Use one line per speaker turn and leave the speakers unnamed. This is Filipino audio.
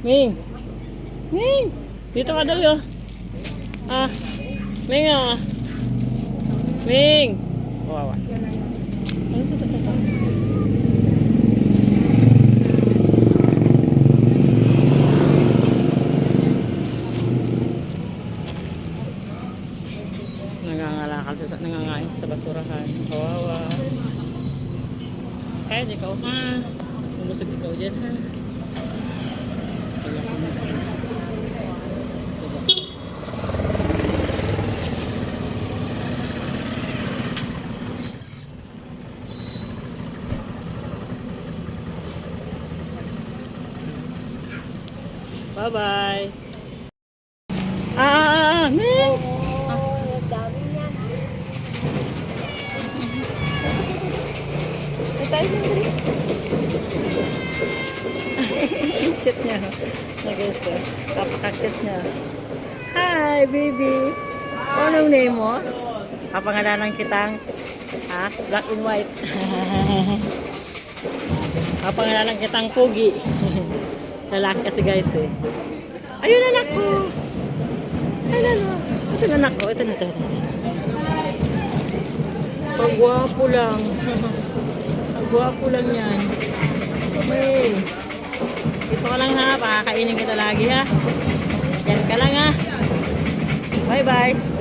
Ming! Ming! Dito ka dali oh. Ah, Ming ah. Ming! Wawa. Nangangain sa basurahan. Kawawa. Kaya di ikaw ha. Umusog ikaw dyan ha. Bye-bye. Ming!
Dami niyan.
Cute niya. Guys, napaka-cute niya. Hi, baby. Anong name mo? Kapangalanan kitang black and white. Kapangalanan kitang Pugi. Lalaki kasi guys eh. Ayun anak ko. Ayun anak. Ito na anak ko. Ito na. Pagwapo lang. Pagwapo lang yan. Okay. Dito ka lang ha. Pakakainin kita lagi ha. Yan ka lang ha. Bye bye.